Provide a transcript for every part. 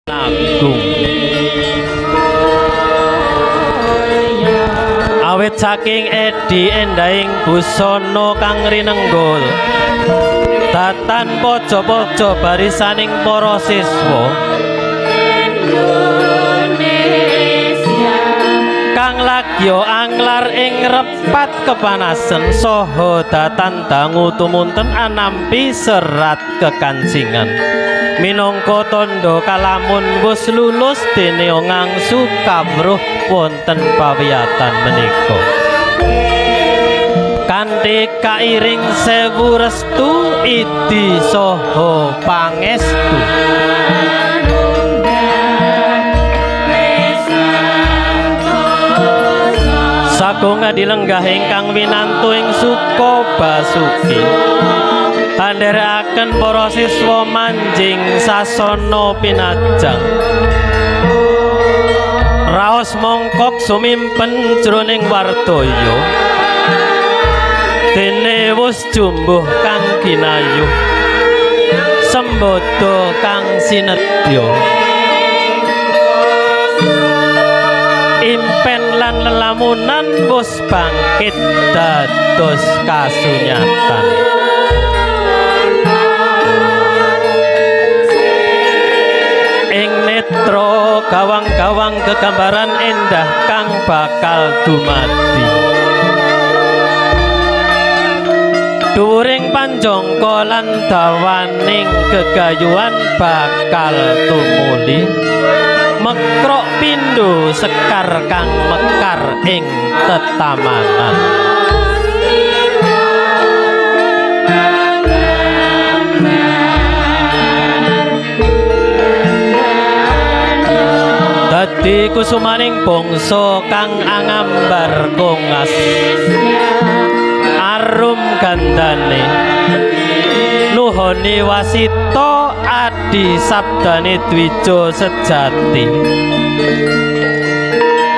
Agung awit saking Edi endahing busana kang rinenggol datan pojo-pojo barisaning para siswa kang lagya anglar ing repat kepanasen saha datan dangu tumunten anampi serat kekancingan minangka tandha kalamun wis lulus dene ngangsu kawruh wonten pawiyatan menika kanthi kairing sewu restu idi saha pangestu sagung adilenggah ingkang winantu ing Suka Basuki andheraken para siswa manjing sasana pinajang raos mongkok sumimpen jroning wardaya dene wus jumbuh kang ginayuh sembada kang sinedya impen lan lelamunan wus bangkit dados kasunyatan ing netra gawang-gawang kegambaran endah kang bakal dumadi dhuwuring panjangka lan dawaning gegayuhan bakal tumuli mekrok pindho sekar kang mekar ing tetamanan dadi kusumaning bangsa kang angambar kongas arum gandane nuhoni wasita adi sabdane dwija sejati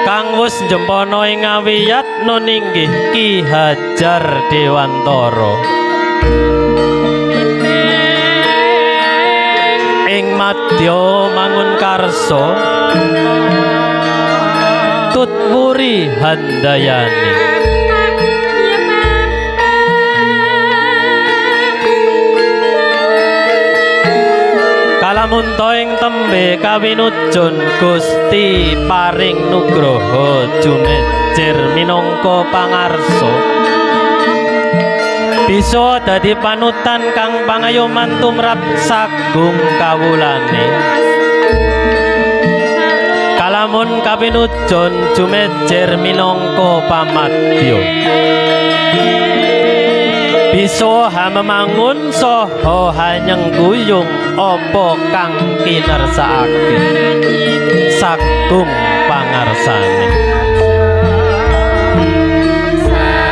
kang wis njempana ing ngawiyat nun inggih Ki Hajar Dewantara ing madya mangun karsa tutwuri handayani kalamunta ing tembe kawinujun Gusti paring nugraha jumejer minangka pangarsa bisa dadi panutan kang pangayoman tumrap sagung kawulane kalamun kapinujon jumejer minangka pamadya bisa hamemangun saha hanyengguyung apa kang kinersakake sagung pangarsane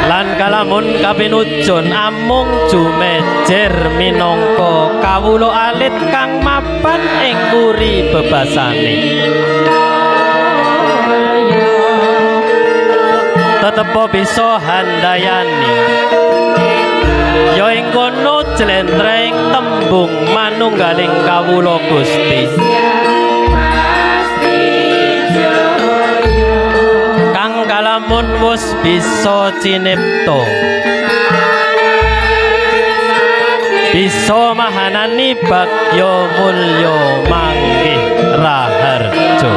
lan kalamun kapinujon amung jumejer minangka kawula alit kang mapan ing puri bebasane tetep bisa handayani ya ing kono jlentreng tembung manunggaling kawula Gusti kang kalamun wis bisa cinipta bisa mahanani bagya mulya manggih raharja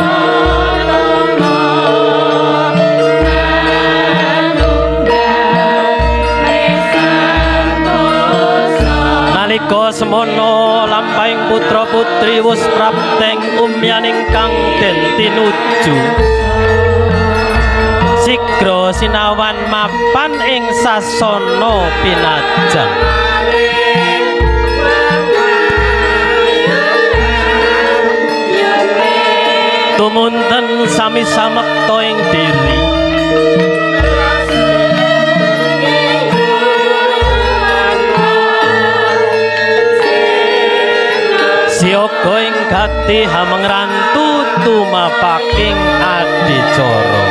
nalika semono lampahing putra putri wis prapteng umyaning kang den tinuju sigra sinawan mapan ing sasana pinajang tumunten sami samekta ing diri siyaga ing gati hamengrantu tumapaking adicara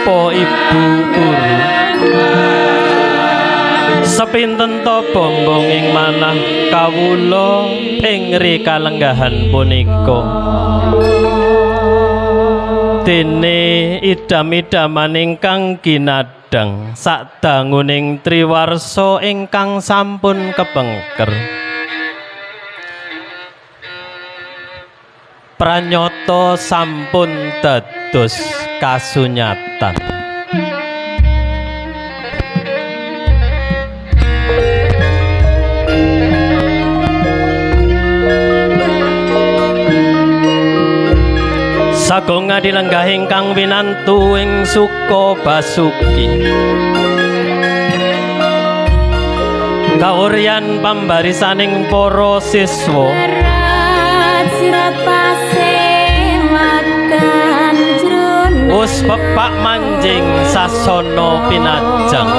menapa ibu guru sepinten to bombong ing manah kawula ing rikalenggahan punika dene idam-idaman ingkang ginadang sadanguning triwarsa ingkang sampun kepengker pranyata sampun dados kasunyatan. Sagung adilenggah ingkang winantu ing Suka Basuki kauryan pambarisaning para siswa wus pepak manjing sasana pinajang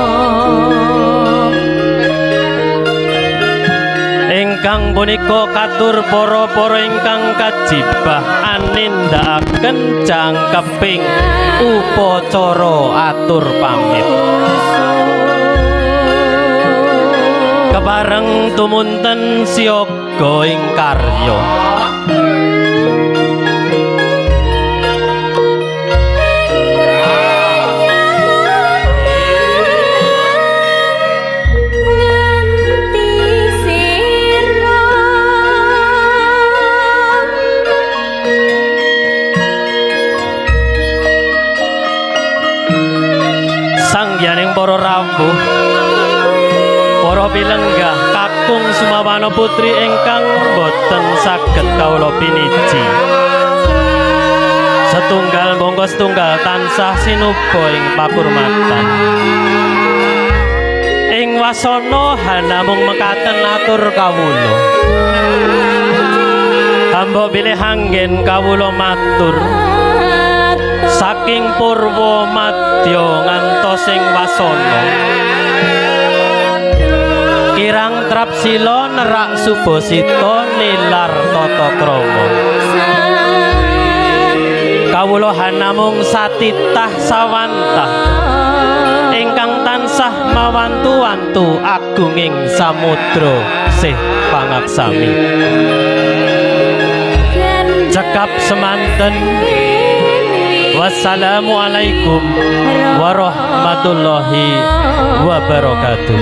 ingkang punika katur para-para ingkang kajibah anindakaken jangkeping upacara atur pamit kepareng tumunten siyaga ing karya sangyaning para rawuh para pilenggah kakung sumawana putri ingkang boten saged kawula piniji setunggal monggo setunggal tansah sinuba ing pakurmatan ing wasana hanamung mekaten atur kawula hamba bilih anggen kawula matur saking purwa madya ngantos ing wasana kirang trapsila nerak subasita nilar tata krama kawula hanamung satitah sawantah ingkang tansah mawantu-wantu agunging samudra sih pangaksami cekap semanten. Wassalamualaikum warahmatullahi wabarakatuh.